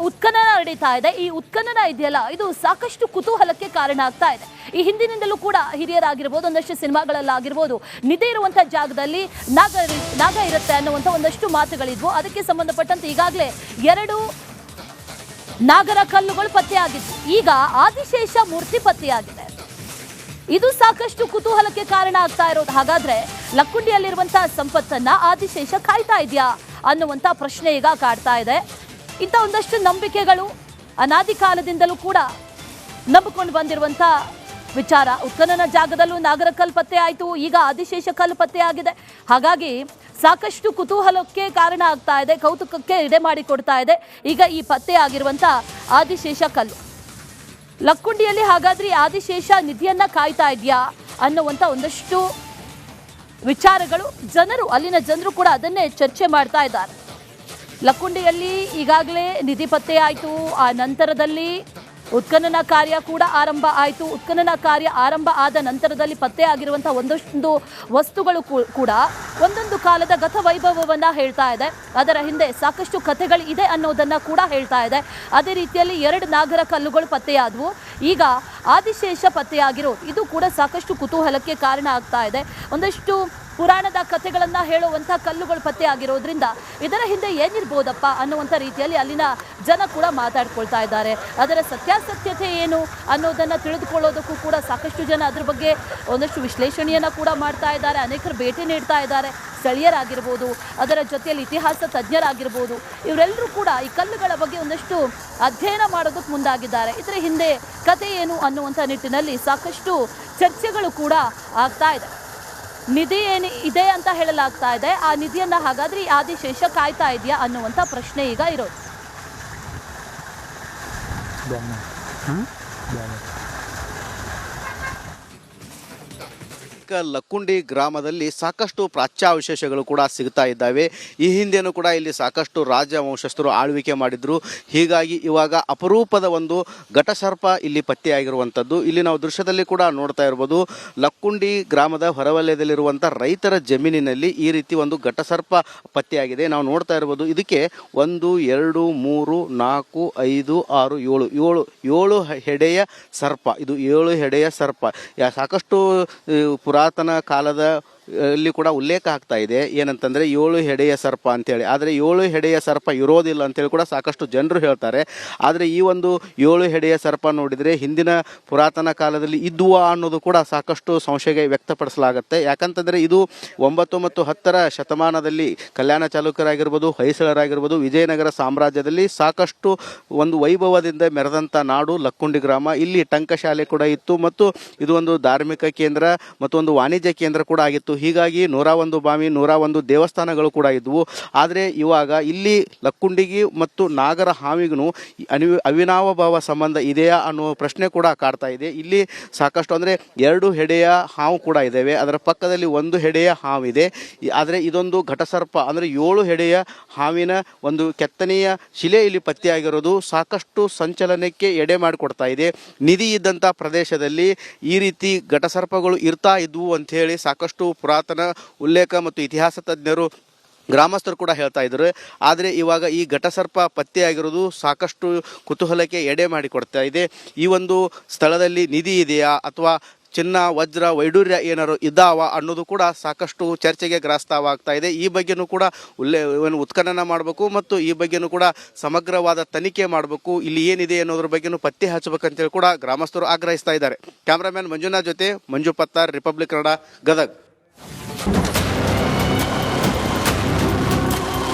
ಉತ್ಖನನ ನಡೀತಾ ಇದೆ. ಈ ಉತ್ಖನನ ಇದೆಯಲ್ಲ, ಇದು ಸಾಕಷ್ಟು ಕುತೂಹಲಕ್ಕೆ ಕಾರಣ ಆಗ್ತಾ ಇದೆ. ಈ ಹಿಂದಿನಿಂದಲೂ ಕೂಡ ಹಿರಿಯರಾಗಿರ್ಬೋದು, ಒಂದಷ್ಟು ಸಿನಿಮಾಗಳಲ್ಲಾಗಿರ್ಬೋದು, ನಿಧಿ ಇರುವಂಥ ಜಾಗದಲ್ಲಿ ನಾಗ ಇರುತ್ತೆ ಅನ್ನುವಂಥ ಒಂದಷ್ಟು ಮಾತುಗಳಿದ್ವು. ಅದಕ್ಕೆ ಸಂಬಂಧಪಟ್ಟಂತೆ ಈಗಾಗಲೇ 2 ನಾಗರ ಕಲ್ಲುಗಳು ಪತ್ತೆಯಾಗಿತ್ತು. ಈಗ ಆದಿಶೇಷ ಮೂರ್ತಿ ಪತ್ತೆಯಾಗಿದೆ. ಇದು ಸಾಕಷ್ಟು ಕುತೂಹಲಕ್ಕೆ ಕಾರಣ ಆಗ್ತಾ ಇರೋದು. ಹಾಗಾದ್ರೆ ಲಕ್ಕುಂಡಿಯಲ್ಲಿರುವಂತಹ ಸಂಪತ್ತನ್ನ ಆದಿಶೇಷ ಕಾಯ್ತಾ ಇದೆಯಾ ಅನ್ನುವಂಥ ಪ್ರಶ್ನೆ ಈಗ ಕಾಡ್ತಾ ಇದೆ. ಇಂಥ ಒಂದಷ್ಟು ನಂಬಿಕೆಗಳು ಅನಾದಿ ಕಾಲದಿಂದಲೂ ಕೂಡ ನಂಬಿಕೊಂಡು ಬಂದಿರುವಂಥ ವಿಚಾರ. ಉತ್ಖನನ ಜಾಗದಲ್ಲೂ ನಾಗರ ಕಲ್ಲು ಪತ್ತೆ ಆಯಿತು, ಈಗ ಆದಿಶೇಷ ಕಲ್ಲು ಪತ್ತೆ ಆಗಿದೆ. ಹಾಗಾಗಿ ಸಾಕಷ್ಟು ಕುತೂಹಲಕ್ಕೆ ಕಾರಣ ಆಗ್ತಾ ಇದೆ, ಕೌತುಕಕ್ಕೆ ಎಡೆ ಮಾಡಿ ಕೊಡ್ತಾ ಇದೆ ಈಗ ಈ ಪತ್ತೆ ಆಗಿರುವಂಥ ಆದಿಶೇಷ ಕಲ್ಲು. ಲಕ್ಕುಂಡಿಯಲ್ಲಿ ಹಾಗಾದ್ರೆ ಆದಿಶೇಷ ನಿಧಿಯನ್ನ ಕಾಯ್ತಾ ಇದೆಯಾ ಅನ್ನುವಂಥ ಒಂದಷ್ಟು ವಿಚಾರಗಳು ಅಲ್ಲಿನ ಜನರು ಕೂಡ ಅದನ್ನೇ ಚರ್ಚೆ ಮಾಡ್ತಾ ಇದ್ದಾರೆ. ಲಕ್ಕುಂಡಿಯಲ್ಲಿ ಈಗಾಗಲೇ ನಿಧಿ ಪತ್ತೆ ಆಯಿತು, ಆ ನಂತರದಲ್ಲಿ ಉತ್ಖನನ ಕಾರ್ಯ ಕೂಡ ಆರಂಭ ಆಯಿತು. ಉತ್ಖನನ ಕಾರ್ಯ ಆರಂಭ ಆದ ನಂತರದಲ್ಲಿ ಪತ್ತೆ ಆಗಿರುವಂಥ ಒಂದೊಂದು ವಸ್ತುಗಳು ಕೂಡ ಒಂದೊಂದು ಕಾಲದ ಗತವೈಭವವನ್ನು ಹೇಳ್ತಾ ಇದೆ. ಅದರ ಹಿಂದೆ ಸಾಕಷ್ಟು ಕಥೆಗಳು ಇದೆ ಅನ್ನೋದನ್ನು ಕೂಡ ಹೇಳ್ತಾ ಇದೆ. ಅದೇ ರೀತಿಯಲ್ಲಿ 2 ನಾಗರ ಕಲ್ಲುಗಳು ಪತ್ತೆಯಾದವು. ಈಗ ಆದಿಶೇಷ ಪತ್ತೆಯಾಗಿರೋದು ಇದು ಕೂಡ ಸಾಕಷ್ಟು ಕುತೂಹಲಕ್ಕೆ ಕಾರಣ ಆಗ್ತಾ ಇದೆ. ಒಂದಷ್ಟು ಪುರಾಣದ ಕಥೆಗಳನ್ನು ಹೇಳುವಂಥ ಕಲ್ಲುಗಳು ಪತ್ತೆ ಆಗಿರೋದ್ರಿಂದ ಇದರ ಹಿಂದೆ ಏನಿರ್ಬೋದಪ್ಪ ಅನ್ನುವಂಥ ರೀತಿಯಲ್ಲಿ ಅಲ್ಲಿನ ಜನ ಕೂಡ ಮಾತಾಡ್ಕೊಳ್ತಾ ಇದ್ದಾರೆ. ಅದರ ಸತ್ಯಾಸತ್ಯತೆ ಏನು ಅನ್ನೋದನ್ನು ತಿಳಿದುಕೊಳ್ಳೋದಕ್ಕೂ ಕೂಡ ಸಾಕಷ್ಟು ಜನ ಅದ್ರ ಬಗ್ಗೆ ಒಂದಷ್ಟು ವಿಶ್ಲೇಷಣೆಯನ್ನು ಕೂಡ ಮಾಡ್ತಾ ಇದ್ದಾರೆ. ಅನೇಕರು ಭೇಟಿ ನೀಡ್ತಾ ಇದ್ದಾರೆ, ಸ್ಥಳೀಯರಾಗಿರ್ಬೋದು, ಅದರ ಜೊತೆಯಲ್ಲಿ ಇತಿಹಾಸ ತಜ್ಞರಾಗಿರ್ಬೋದು. ಇವರೆಲ್ಲರೂ ಕೂಡ ಈ ಕಲ್ಲುಗಳ ಬಗ್ಗೆ ಒಂದಷ್ಟು ಅಧ್ಯಯನ ಮಾಡೋದಕ್ಕೆ ಮುಂದಾಗಿದ್ದಾರೆ. ಇದರ ಹಿಂದೆ ಕಥೆ ಏನು ಅನ್ನುವಂಥ ನಿಟ್ಟಿನಲ್ಲಿ ಸಾಕಷ್ಟು ಚರ್ಚೆಗಳು ಕೂಡ ಆಗ್ತಾ ಇದೆ. ನಿಧಿ ಇದೆ ಅಂತ ಹೇಳಲಾಗ್ತಾ ಇದೆ. ಆ ನಿಧಿಯನ್ನ ಹಾಗಾದ್ರೆ ಈ ಆದಿಶೇಷ ಕಾಯ್ತಾ ಇದೆಯಾ ಅನ್ನುವಂಥ ಪ್ರಶ್ನೆ ಈಗ ಇರೋದು. ಲಕ್ಕುಂಡಿ ಗ್ರಾಮದಲ್ಲಿ ಸಾಕಷ್ಟು ಪ್ರಾಚ್ಯಾವಶೇಷಗಳು ಕೂಡ ಸಿಗ್ತಾ ಇದ್ದಾವೆ. ಈ ಹಿಂದೆನೂ ಕೂಡ ಇಲ್ಲಿ ಸಾಕಷ್ಟು ರಾಜವಂಶಸ್ಥರು ಆಳ್ವಿಕೆ ಮಾಡಿದ್ರು. ಹೀಗಾಗಿ ಇವಾಗ ಅಪರೂಪದ ಒಂದು ಘಟಸರ್ಪ ಇಲ್ಲಿ ಪತ್ತೆಯಾಗಿರುವಂಥದ್ದು. ಇಲ್ಲಿ ನಾವು ದೃಶ್ಯದಲ್ಲಿ ಕೂಡ ನೋಡ್ತಾ ಇರ್ಬೋದು. ಲಕ್ಕುಂಡಿ ಗ್ರಾಮದ ಹೊರವಲಯದಲ್ಲಿರುವಂಥ ರೈತರ ಜಮೀನಿನಲ್ಲಿ ಈ ರೀತಿ ಒಂದು ಘಟಸರ್ಪ ಪತ್ತೆಯಾಗಿದೆ. ನಾವು ನೋಡ್ತಾ ಇರ್ಬೋದು. ಇದಕ್ಕೆ 1 2 3 4 5 6 7 ಹೆಡೆಯ ಸರ್ಪ. ಇದು 7 ಹೆಡೆಯ ಸರ್ಪ. ಸಾಕಷ್ಟು ಪುರಾತನ ಕಾಲದ ಇಲ್ಲಿ ಕೂಡ ಉಲ್ಲೇಖ ಆಗ್ತಾ ಇದೆ ಏನಂತಂದರೆ 7 ಹೆಡೆಯ ಸರ್ಪ ಅಂತೇಳಿ. ಆದರೆ 7 ಹೆಡೆಯ ಸರ್ಪ ಇರೋದಿಲ್ಲ ಅಂತೇಳಿ ಕೂಡ ಸಾಕಷ್ಟು ಜನರು ಹೇಳ್ತಾರೆ. ಆದರೆ ಈ ಒಂದು 7 ಹೆಡೆಯ ಸರ್ಪ ನೋಡಿದರೆ ಹಿಂದಿನ ಪುರಾತನ ಕಾಲದಲ್ಲಿ ಇದ್ದುವ ಅನ್ನೋದು ಕೂಡ ಸಾಕಷ್ಟು ಸಂಶಯ ವ್ಯಕ್ತಪಡಿಸಲಾಗುತ್ತೆ. ಯಾಕಂತಂದರೆ ಇದು 9 ಮತ್ತು 10ರ ಶತಮಾನದಲ್ಲಿ ಕಲ್ಯಾಣ ಚಾಲುಕ್ಯರಾಗಿರ್ಬೋದು, ಹೊಯ್ಸಳರಾಗಿರ್ಬೋದು, ವಿಜಯನಗರ ಸಾಮ್ರಾಜ್ಯದಲ್ಲಿ ಸಾಕಷ್ಟು ಒಂದು ವೈಭವದಿಂದ ಮೆರೆದಂಥ ನಾಡು ಲಕ್ಕುಂಡಿ ಗ್ರಾಮ. ಇಲ್ಲಿ ಟಂಕಶಾಲೆ ಕೂಡ ಇತ್ತು ಮತ್ತು ಇದು ಒಂದು ಧಾರ್ಮಿಕ ಕೇಂದ್ರ ಮತ್ತು ಒಂದು ವಾಣಿಜ್ಯ ಕೇಂದ್ರ ಕೂಡ ಆಗಿತ್ತು. ಹೀಗಾಗಿ 101 ಬಾವಿ 101 ದೇವಸ್ಥಾನಗಳು ಕೂಡ ಇದ್ವು. ಆದರೆ ಇವಾಗ ಇಲ್ಲಿ ಲಕ್ಕುಂಡಿಗೆ ಮತ್ತು ನಾಗರ ಹಾವಿಗೂ ಅವಿನಾವಭಾವ ಸಂಬಂಧ ಇದೆಯಾ ಅನ್ನೋ ಪ್ರಶ್ನೆ ಕೂಡ ಕಾಡ್ತಾ ಇದೆ. ಇಲ್ಲಿ ಸಾಕಷ್ಟು ಅಂದರೆ 2 ಹೆಡೆಯ ಹಾವು ಕೂಡ ಇದ್ದಾವೆ. ಅದರ ಪಕ್ಕದಲ್ಲಿ 1 ಹೆಡೆಯ ಹಾವಿದೆ. ಆದರೆ ಇದೊಂದು ಘಟಸರ್ಪ ಅಂದರೆ 7 ಹೆಡೆಯ ಹಾವಿನ ಒಂದು ಕೆತ್ತನೆಯ ಶಿಲೆ ಇಲ್ಲಿ ಪತ್ತೆಯಾಗಿರೋದು ಸಾಕಷ್ಟು ಸಂಚಲನಕ್ಕೆ ಎಡೆ ಮಾಡಿಕೊಡ್ತಾ ಇದೆ. ನಿಧಿ ಇದ್ದಂಥ ಪ್ರದೇಶದಲ್ಲಿ ಈ ರೀತಿ ಘಟಸರ್ಪಗಳು ಇರ್ತಾ ಇದ್ವು ಅಂಥೇಳಿ ಸಾಕಷ್ಟು ಪುರಾತನ ಉಲ್ಲೇಖ ಮತ್ತು ಇತಿಹಾಸ ತಜ್ಞರು ಗ್ರಾಮಸ್ಥರು ಕೂಡ ಹೇಳ್ತಾ ಇದ್ರು. ಆದರೆ ಇವಾಗ ಈ ಘಟಸರ್ಪ ಪತ್ತೆಯಾಗಿರೋದು ಸಾಕಷ್ಟು ಕುತೂಹಲಕ್ಕೆ ಎಡೆ ಮಾಡಿಕೊಡ್ತಾ ಇದೆ. ಈ ಒಂದು ಸ್ಥಳದಲ್ಲಿ ನಿಧಿ ಇದೆಯಾ ಅಥವಾ ಚಿನ್ನ, ವಜ್ರ, ವೈಡೂರ್ಯ ಏನಾರು ಇದ್ದಾವ ಅನ್ನೋದು ಕೂಡ ಸಾಕಷ್ಟು ಚರ್ಚೆಗೆ ಗ್ರಾಸವಾಗ್ತಾ ಇದೆ. ಈ ಬಗ್ಗೆನೂ ಕೂಡ ಉತ್ಖನನ ಮಾಡಬೇಕು ಮತ್ತು ಈ ಬಗ್ಗೆನೂ ಕೂಡ ಸಮಗ್ರವಾದ ತನಿಖೆ ಮಾಡಬೇಕು. ಇಲ್ಲಿ ಏನಿದೆ ಅನ್ನೋದ್ರ ಬಗ್ಗೆನೂ ಪತ್ತೆ ಹಚ್ಚಬೇಕಂತೇಳಿ ಕೂಡ ಗ್ರಾಮಸ್ಥರು ಆಗ್ರಹಿಸ್ತಾ ಇದ್ದಾರೆ. ಕ್ಯಾಮ್ರಾಮ್ಯಾನ್ ಮಂಜುನಾಥ್ ಜೊತೆ ಮಂಜು ಪತ್ತಾರ್, ರಿಪಬ್ಲಿಕ್ ಕನ್ನಡ, ಗದಗ್.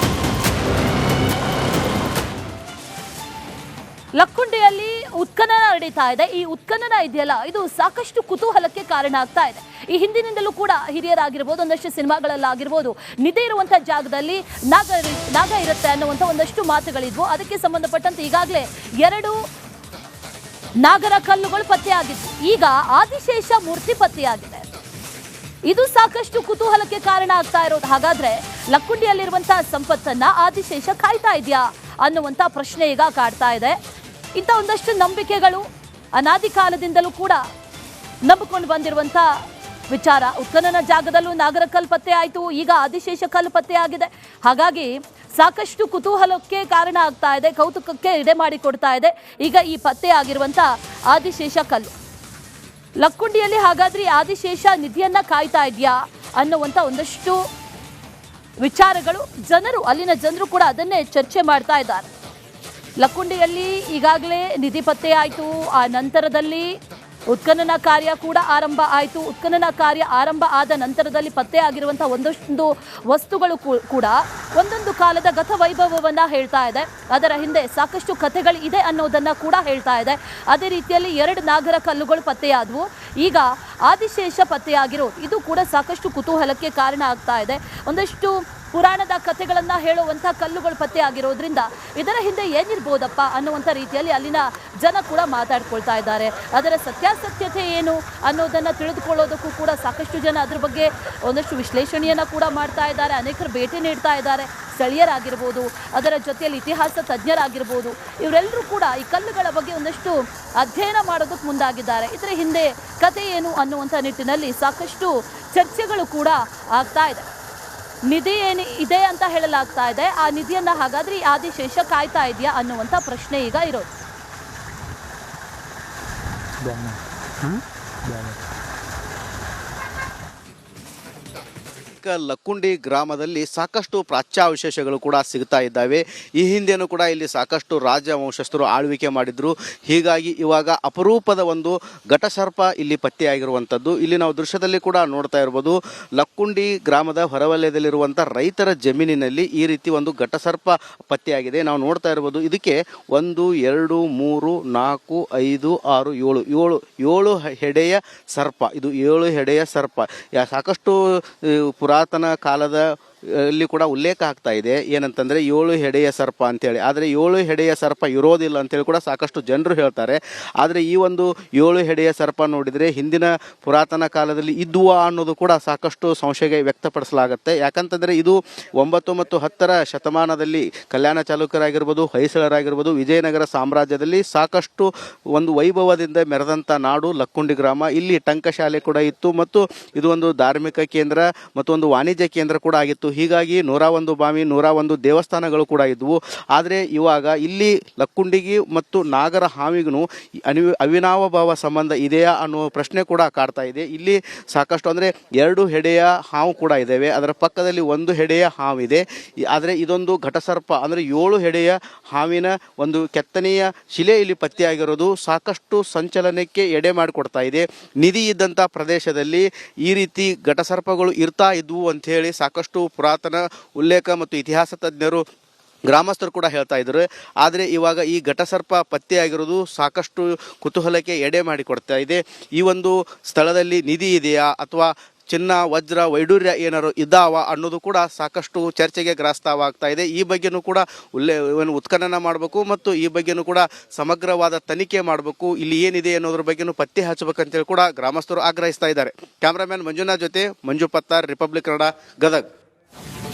ಲಕ್ಕುಂಡಿಯಲ್ಲಿ ಉತ್ಖನನ ನಡೀತಾ ಇದೆ. ಈ ಉತ್ಖನನ ಇದೆಯಲ್ಲ, ಇದು ಸಾಕಷ್ಟು ಕುತೂಹಲಕ್ಕೆ ಕಾರಣ ಆಗ್ತಾ ಇದೆ. ಈ ಹಿಂದಿನಿಂದಲೂ ಕೂಡ ಹಿರಿಯರಾಗಿರ್ಬೋದು, ಒಂದಷ್ಟು ಸಿನಿಮಾಗಳಲ್ಲಾಗಿರ್ಬೋದು, ನಿಧಿ ಇರುವಂಥ ಜಾಗದಲ್ಲಿ ನಾಗ ಇರುತ್ತೆ ಅನ್ನುವಂಥ ಒಂದಷ್ಟು ಮಾತುಗಳಿದ್ವು. ಅದಕ್ಕೆ ಸಂಬಂಧಪಟ್ಟಂತೆ ಈಗಾಗಲೇ 2 ನಾಗರ ಕಲ್ಲುಗಳು ಪತ್ತೆಯಾಗಿತ್ತು. ಈಗ ಆದಿಶೇಷ ಮೂರ್ತಿ ಪತ್ತೆಯಾಗಿದೆ. ಇದು ಸಾಕಷ್ಟು ಕುತೂಹಲಕ್ಕೆ ಕಾರಣ ಆಗ್ತಾ ಇರೋದು. ಹಾಗಾದ್ರೆ ಲಕ್ಕುಂಡಿಯಲ್ಲಿರುವಂತಹ ಸಂಪತ್ತನ್ನ ಆದಿಶೇಷ ಕಾಯ್ತಾ ಇದೆಯಾ ಅನ್ನುವಂಥ ಪ್ರಶ್ನೆ ಈಗ ಕಾಡ್ತಾ ಇದೆ. ಇಂಥ ಒಂದಷ್ಟು ನಂಬಿಕೆಗಳು ಅನಾದಿ ಕಾಲದಿಂದಲೂ ಕೂಡ ನಂಬಿಕೊಂಡು ಬಂದಿರುವಂಥ ವಿಚಾರ. ಉತ್ಖನನ ಜಾಗದಲ್ಲೂ ನಾಗರ ಕಲ್ಲು ಪತ್ತೆ ಆಯಿತು, ಈಗ ಆದಿಶೇಷ ಕಲ್ಲು ಪತ್ತೆ ಆಗಿದೆ. ಹಾಗಾಗಿ ಸಾಕಷ್ಟು ಕುತೂಹಲಕ್ಕೆ ಕಾರಣ ಆಗ್ತಾ ಇದೆ, ಕೌತುಕಕ್ಕೆ ಎಡೆ ಮಾಡಿ ಕೊಡ್ತಾ ಇದೆ ಈಗ ಈ ಪತ್ತೆ ಆಗಿರುವಂತ ಆದಿಶೇಷ ಕಲ್ಲು. ಲಕ್ಕುಂಡಿಯಲ್ಲಿ ಹಾಗಾದ್ರೆ ಆದಿಶೇಷ ನಿಧಿಯನ್ನ ಕಾಯ್ತಾ ಇದೆಯಾ ಅನ್ನುವಂಥ ಒಂದಷ್ಟು ವಿಚಾರಗಳು ಅಲ್ಲಿನ ಜನರು ಕೂಡ ಅದನ್ನೇ ಚರ್ಚೆ ಮಾಡ್ತಾ ಇದ್ದಾರೆ. ಲಕ್ಕುಂಡಿಯಲ್ಲಿ ಈಗಾಗಲೇ ನಿಧಿ ಪತ್ತೆ ಆಯಿತು, ಆ ನಂತರದಲ್ಲಿ ಉತ್ಖನನ ಕಾರ್ಯ ಕೂಡ ಆರಂಭ ಆಯಿತು. ಉತ್ಖನನ ಕಾರ್ಯ ಆರಂಭ ಆದ ನಂತರದಲ್ಲಿ ಪತ್ತೆ ಆಗಿರುವಂಥ ಒಂದೊಂದು ವಸ್ತುಗಳು ಕೂಡ ಒಂದೊಂದು ಕಾಲದ ಗತವೈಭವವನ್ನು ಹೇಳ್ತಾ ಇದೆ. ಅದರ ಹಿಂದೆ ಸಾಕಷ್ಟು ಕಥೆಗಳು ಇದೆ ಅನ್ನೋದನ್ನು ಕೂಡ ಹೇಳ್ತಾ ಇದೆ. ಅದೇ ರೀತಿಯಲ್ಲಿ 2 ನಾಗರ ಕಲ್ಲುಗಳು ಪತ್ತೆಯಾದವು. ಈಗ ಆದಿಶೇಷ ಪತ್ತೆಯಾಗಿರೋದು ಇದು ಕೂಡ ಸಾಕಷ್ಟು ಕುತೂಹಲಕ್ಕೆ ಕಾರಣ ಆಗ್ತಾ ಇದೆ. ಒಂದಷ್ಟು ಪುರಾಣದ ಕಥೆಗಳನ್ನು ಹೇಳುವಂಥ ಕಲ್ಲುಗಳು ಪತ್ತೆ ಆಗಿರೋದ್ರಿಂದ ಇದರ ಹಿಂದೆ ಏನಿರ್ಬೋದಪ್ಪ ಅನ್ನುವಂಥ ರೀತಿಯಲ್ಲಿ ಅಲ್ಲಿನ ಜನ ಕೂಡ ಮಾತಾಡ್ಕೊಳ್ತಾ ಇದ್ದಾರೆ. ಅದರ ಸತ್ಯಾಸತ್ಯತೆ ಏನು ಅನ್ನೋದನ್ನು ತಿಳಿದುಕೊಳ್ಳೋದಕ್ಕೂ ಕೂಡ ಸಾಕಷ್ಟು ಜನ ಅದ್ರ ಬಗ್ಗೆ ಒಂದಷ್ಟು ವಿಶ್ಲೇಷಣೆಯನ್ನು ಕೂಡ ಮಾಡ್ತಾ ಇದ್ದಾರೆ. ಅನೇಕರು ಭೇಟಿ ನೀಡ್ತಾ ಇದ್ದಾರೆ, ಸ್ಥಳೀಯರಾಗಿರ್ಬೋದು, ಅದರ ಜೊತೆಯಲ್ಲಿ ಇತಿಹಾಸ ತಜ್ಞರಾಗಿರ್ಬೋದು. ಇವರೆಲ್ಲರೂ ಕೂಡ ಈ ಕಲ್ಲುಗಳ ಬಗ್ಗೆ ಒಂದಷ್ಟು ಅಧ್ಯಯನ ಮಾಡೋದಕ್ಕೆ ಮುಂದಾಗಿದ್ದಾರೆ. ಇದರ ಹಿಂದೆ ಕತೆ ಏನು ಅನ್ನುವಂಥ ನಿಟ್ಟಿನಲ್ಲಿ ಸಾಕಷ್ಟು ಚರ್ಚೆಗಳು ಕೂಡ ಆಗ್ತಾ ಇದೆ. ನಿಧಿ ಇದೆ ಅಂತ ಹೇಳಲಾಗ್ತಾ ಇದೆ. ಆ ನಿಧಿಯನ್ನ ಹಾಗಾದ್ರೆ ಈ ಆದಿಶೇಷ ಕಾಯ್ತಾ ಇದೆಯಾ ಅನ್ನುವಂಥ ಪ್ರಶ್ನೆ ಈಗ ಇರೋದು. ಲಕ್ಕುಂಡಿ ಗ್ರಾಮದಲ್ಲಿ ಸಾಕಷ್ಟು ಪ್ರಾಚ್ಯಾವಶೇಷಗಳು ಕೂಡ ಸಿಗ್ತಾ ಇದ್ದಾವೆ. ಈ ಹಿಂದೆನೂ ಕೂಡ ಇಲ್ಲಿ ಸಾಕಷ್ಟು ರಾಜವಂಶಸ್ಥರು ಆಳ್ವಿಕೆ ಮಾಡಿದ್ರು. ಹೀಗಾಗಿ ಇವಾಗ ಅಪರೂಪದ ಒಂದು ಘಟಸರ್ಪ ಇಲ್ಲಿ ಪತ್ತೆಯಾಗಿರುವಂಥದ್ದು. ಇಲ್ಲಿ ನಾವು ದೃಶ್ಯದಲ್ಲಿ ಕೂಡ ನೋಡ್ತಾ ಇರ್ಬೋದು. ಲಕ್ಕುಂಡಿ ಗ್ರಾಮದ ಹೊರವಲಯದಲ್ಲಿರುವಂಥ ರೈತರ ಜಮೀನಿನಲ್ಲಿ ಈ ರೀತಿ ಒಂದು ಘಟಸರ್ಪ ಪತ್ತೆಯಾಗಿದೆ. ನಾವು ನೋಡ್ತಾ ಇರ್ಬೋದು. ಇದಕ್ಕೆ 1 2 3 4 5 6 7 ಹೆಡೆಯ ಸರ್ಪ. ಇದು 7 ಹೆಡೆಯ ಸರ್ಪ. ಸಾಕಷ್ಟು ಪುರಾತನ ಕಾಲದ ಅಲ್ಲಿ ಕೂಡ ಉಲ್ಲೇಖ ಆಗ್ತಾ ಇದೆ ಏನಂತಂದರೆ 7 ಹೆಡೆಯ ಸರ್ಪ ಅಂತೇಳಿ. ಆದರೆ 7 ಹೆಡೆಯ ಸರ್ಪ ಇರೋದಿಲ್ಲ ಅಂತೇಳಿ ಕೂಡ ಸಾಕಷ್ಟು ಜನರು ಹೇಳ್ತಾರೆ. ಆದರೆ ಈ ಒಂದು 7 ಹೆಡೆಯ ಸರ್ಪ ನೋಡಿದರೆ ಹಿಂದಿನ ಪುರಾತನ ಕಾಲದಲ್ಲಿ ಇದ್ವಾ ಅನ್ನೋದು ಕೂಡ ಸಾಕಷ್ಟು ಸಂಶಯ ವ್ಯಕ್ತಪಡಿಸಲಾಗುತ್ತೆ. ಯಾಕಂತಂದರೆ ಇದು 9 ಮತ್ತು 10ರ ಶತಮಾನದಲ್ಲಿ ಕಲ್ಯಾಣ ಚಾಲುಕ್ಯರಾಗಿರ್ಬೋದು, ಹೊಯ್ಸಳರಾಗಿರ್ಬೋದು, ವಿಜಯನಗರ ಸಾಮ್ರಾಜ್ಯದಲ್ಲಿ ಸಾಕಷ್ಟು ಒಂದು ವೈಭವದಿಂದ ಮೆರೆದಂಥ ನಾಡು ಲಕ್ಕುಂಡಿ ಗ್ರಾಮ. ಇಲ್ಲಿ ಟಂಕಶಾಲೆ ಕೂಡ ಇತ್ತು ಮತ್ತು ಇದು ಒಂದು ಧಾರ್ಮಿಕ ಕೇಂದ್ರ ಮತ್ತು ಒಂದು ವಾಣಿಜ್ಯ ಕೇಂದ್ರ ಕೂಡ ಆಗಿತ್ತು. ಹೀಗಾಗಿ 101 ಬಾವಿ 101 ದೇವಸ್ಥಾನಗಳು ಕೂಡ ಇದ್ವು. ಆದರೆ ಇವಾಗ ಇಲ್ಲಿ ಲಕ್ಕುಂಡಿಗೆ ಮತ್ತು ನಾಗರ ಹಾವಿಗೂ ಅವಿನಾವಭಾವ ಸಂಬಂಧ ಇದೆಯಾ ಅನ್ನೋ ಪ್ರಶ್ನೆ ಕೂಡ ಕಾಡ್ತಾ ಇದೆ. ಇಲ್ಲಿ ಸಾಕಷ್ಟು ಅಂದರೆ 2 ಹೆಡೆಯ ಹಾವು ಕೂಡ ಇದ್ದಾವೆ. ಅದರ ಪಕ್ಕದಲ್ಲಿ 1 ಹೆಡೆಯ ಹಾವಿದೆ. ಆದರೆ ಇದೊಂದು ಘಟಸರ್ಪ ಅಂದರೆ 7 ಹೆಡೆಯ ಹಾವಿನ ಒಂದು ಕೆತ್ತನೆಯ ಶಿಲೆ ಇಲ್ಲಿ ಪತ್ತೆಯಾಗಿರೋದು ಸಾಕಷ್ಟು ಸಂಚಲನಕ್ಕೆ ಎಡೆ ಮಾಡಿಕೊಡ್ತಾ ಇದೆ. ನಿಧಿ ಇದ್ದಂಥ ಪ್ರದೇಶದಲ್ಲಿ ಈ ರೀತಿ ಘಟಸರ್ಪಗಳು ಇರ್ತಾ ಇದ್ವು ಅಂಥೇಳಿ ಸಾಕಷ್ಟು ಪುರಾತನ ಉಲ್ಲೇಖ ಮತ್ತು ಇತಿಹಾಸ ತಜ್ಞರು ಗ್ರಾಮಸ್ಥರು ಕೂಡ ಹೇಳ್ತಾ ಇದ್ರು. ಆದರೆ ಇವಾಗ ಈ ಘಟಸರ್ಪ ಪತ್ತೆಯಾಗಿರೋದು ಸಾಕಷ್ಟು ಕುತೂಹಲಕ್ಕೆ ಎಡೆ ಮಾಡಿಕೊಡ್ತಾ ಇದೆ. ಈ ಒಂದು ಸ್ಥಳದಲ್ಲಿ ನಿಧಿ ಇದೆಯಾ ಅಥವಾ ಚಿನ್ನ ವಜ್ರ ವೈಡೂರ್ಯ ಏನಾರು ಇದ್ದಾವ ಅನ್ನೋದು ಕೂಡ ಸಾಕಷ್ಟು ಚರ್ಚೆಗೆ ಗ್ರಾಸವಾಗ್ತಾ ಇದೆ. ಈ ಬಗ್ಗೆನೂ ಕೂಡ ಉತ್ಖನನ ಮಾಡಬೇಕು ಮತ್ತು ಈ ಬಗ್ಗೆನೂ ಕೂಡ ಸಮಗ್ರವಾದ ತನಿಖೆ ಮಾಡಬೇಕು. ಇಲ್ಲಿ ಏನಿದೆ ಅನ್ನೋದ್ರ ಬಗ್ಗೆನೂ ಪತ್ತೆ ಹಚ್ಚಬೇಕಂತೇಳಿ ಕೂಡ ಗ್ರಾಮಸ್ಥರು ಆಗ್ರಹಿಸ್ತಾ ಇದ್ದಾರೆ. ಕ್ಯಾಮ್ರಾಮ್ಯಾನ್ ಮಂಜುನಾಥ್ ಜೊತೆ ಮಂಜು ಪತ್ತಾರ್, ರಿಪಬ್ಲಿಕ್ ಕನ್ನಡ, ಗದಗ್.